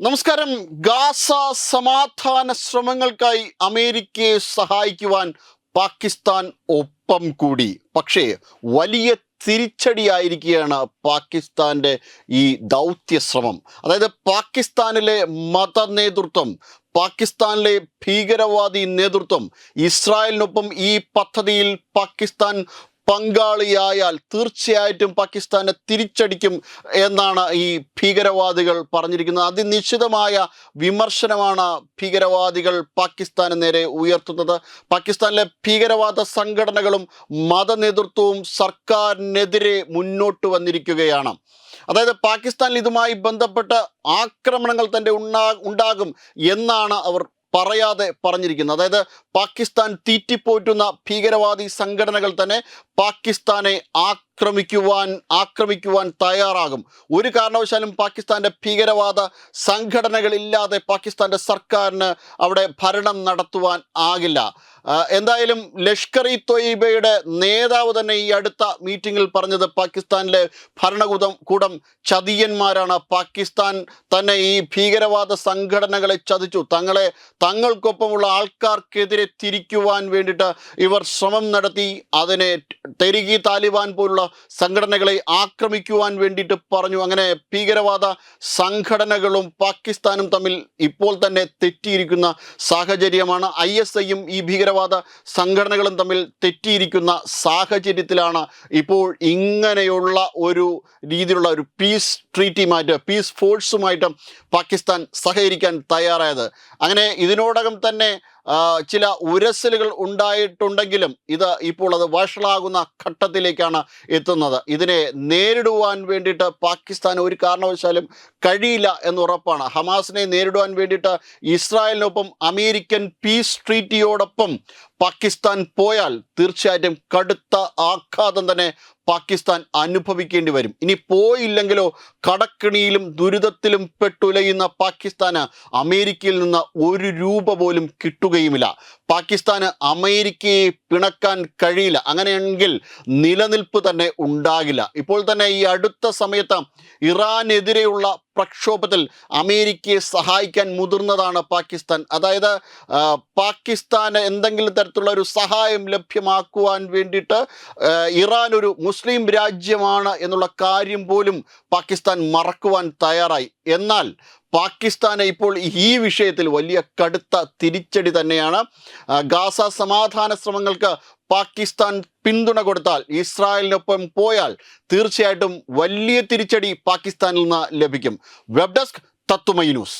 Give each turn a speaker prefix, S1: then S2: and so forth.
S1: നമസ്കാരം. ഗാസ സമാധാന ശ്രമങ്ങൾക്കായി അമേരിക്കയെ സഹായിക്കുവാൻ പാകിസ്ഥാൻ ഒപ്പം കൂടി. പക്ഷേ വലിയ തിരിച്ചടിയായിരിക്കുകയാണ് പാകിസ്ഥാൻ്റെ ഈ ദൗത്യ ശ്രമം. അതായത് പാകിസ്ഥാനിലെ മത നേതൃത്വം, പാകിസ്ഥാനിലെ ഭീകരവാദി നേതൃത്വം ഇസ്രായേലിനൊപ്പം ഈ പദ്ധതിയിൽ പാകിസ്ഥാൻ പങ്കാളിയായാൽ തീർച്ചയായിട്ടും പാകിസ്ഥാനെ തിരിച്ചടിക്കും എന്നാണ് ഈ ഭീകരവാദികൾ പറഞ്ഞിരിക്കുന്നത്. അതിനിശ്ചിതമായ വിമർശനമാണ് ഭീകരവാദികൾ പാകിസ്ഥാന് നേരെ ഉയർത്തുന്നത്. പാകിസ്ഥാനിലെ ഭീകരവാദ സംഘടനകളും മത നേതൃത്വവും സർക്കാരിനെതിരെ മുന്നോട്ട് വന്നിരിക്കുകയാണ്. അതായത് പാകിസ്ഥാനിൽ ഇതുമായി ബന്ധപ്പെട്ട് ആക്രമണങ്ങൾ തന്നെ ഉണ്ടാകും എന്നാണ് അവർ പറയാതെ പറഞ്ഞിരിക്കുന്നത്. അതായത് പാകിസ്ഥാൻ തീറ്റിപ്പോറ്റുന്ന ഭീകരവാദി സംഘടനകൾ തന്നെ പാകിസ്ഥാനെ ആക്രമിക്കുവാൻ തയ്യാറാകും. ഒരു കാരണവശാലും പാകിസ്ഥാൻ്റെ ഭീകരവാദ സംഘടനകളില്ലാതെ പാകിസ്ഥാൻ്റെ സർക്കാരിന് അവിടെ ഭരണം നടത്തുവാൻ ആകില്ല. എന്തായാലും ലഷ്കർ ഇ തൊയ്ബയുടെ നേതാവ് തന്നെ ഈ അടുത്ത മീറ്റിങ്ങിൽ പറഞ്ഞത് പാകിസ്ഥാനിലെ ഭരണകൂടം ചതിയന്മാരാണ്. പാകിസ്ഥാൻ തന്നെ ഈ ഭീകരവാദ സംഘടനകളെ ചതിച്ചു. തങ്ങൾക്കൊപ്പമുള്ള ആൾക്കാർക്കെതിരെ തിരിക്കുവാൻ വേണ്ടിയിട്ട് ഇവർ ശ്രമം നടത്തി. അതിനെ തെരികി താലിബാൻ പോലുള്ള സംഘടനകളെ ആക്രമിക്കുവാൻ വേണ്ടിയിട്ട് പറഞ്ഞു. അങ്ങനെ ഭീകരവാദ സംഘടനകളും പാകിസ്ഥാനും തമ്മിൽ ഇപ്പോൾ തന്നെ തെറ്റിയിരിക്കുന്ന സാഹചര്യമാണ്. ISIയും ഈ ഭീകരവാദ സംഘടനകളും തമ്മിൽ തെറ്റിയിരിക്കുന്ന സാഹചര്യത്തിലാണ് ഇപ്പോൾ ഇങ്ങനെയുള്ള ഒരു രീതിയിലുള്ള ഒരു പീസ് ഫോഴ്സുമായിട്ട് പാകിസ്ഥാൻ സഹകരിക്കാൻ തയ്യാറായത്. അങ്ങനെ ഇതിനോടകം തന്നെ ചില ഉരസലുകൾ ഉണ്ടായിട്ടുണ്ടെങ്കിലും ഇത് ഇപ്പോൾ അത് വഷളാകുന്ന ഘട്ടത്തിലേക്കാണ് എത്തുന്നത്. ഇതിനെ നേരിടുവാൻ വേണ്ടിയിട്ട് പാകിസ്ഥാൻ ഒരു കാരണവശാലും കഴിയില്ല എന്നുറപ്പാണ്. ഹമാസിനെ നേരിടുവാൻ വേണ്ടിയിട്ട് ഇസ്രായേലിനൊപ്പം അമേരിക്കൻ പീസ് ട്രീറ്റിയോടൊപ്പം പാകിസ്ഥാൻ പോയാൽ തീർച്ചയായിട്ടും കടുത്ത ആഘാതം തന്നെ പാകിസ്ഥാൻ അനുഭവിക്കേണ്ടി വരും. ഇനി പോയില്ലെങ്കിലോ കടക്കിണിയിലും ദുരിതത്തിലും പെട്ടുലയുന്ന പാകിസ്ഥാന് അമേരിക്കയിൽ നിന്ന് ഒരു രൂപ പോലും കിട്ടുകയുമില്ല. പാകിസ്ഥാന് അമേരിക്കയെ പിണക്കാൻ കഴിയില്ല. അങ്ങനെയെങ്കിൽ നിലനിൽപ്പ് തന്നെ ഉണ്ടാകില്ല. ഇപ്പോൾ തന്നെ ഈ അടുത്ത സമയത്ത് ഇറാനെതിരെയുള്ള പ്രക്ഷോഭത്തിൽ അമേരിക്കയെ സഹായിക്കാൻ മുതിർന്നതാണ് പാകിസ്ഥാൻ. അതായത് പാകിസ്ഥാന് എന്തെങ്കിലും തരത്തിലുള്ള ഒരു സഹായം ലഭ്യമാക്കുവാൻ വേണ്ടിയിട്ട് ഇറാൻ ഒരു മുസ്ലിം രാജ്യമാണ് എന്നുള്ള കാര്യം പോലും പാകിസ്ഥാൻ മറക്കുവാൻ തയ്യാറായി. എന്നാൽ പാകിസ്ഥാന് ഇപ്പോൾ ഈ വിഷയത്തിൽ വലിയ കടുത്ത തിരിച്ചടി തന്നെയാണ്. ഗാസ സമാധാന ശ്രമങ്ങൾക്ക് പാകിസ്ഥാൻ പിന്തുണ കൊടുത്താൽ, ഇസ്രായേലിനൊപ്പം പോയാൽ തീർച്ചയായിട്ടും വലിയ തിരിച്ചടി പാകിസ്ഥാനിൽ നിന്ന് ലഭിക്കും. Web desk Tatwamayi news.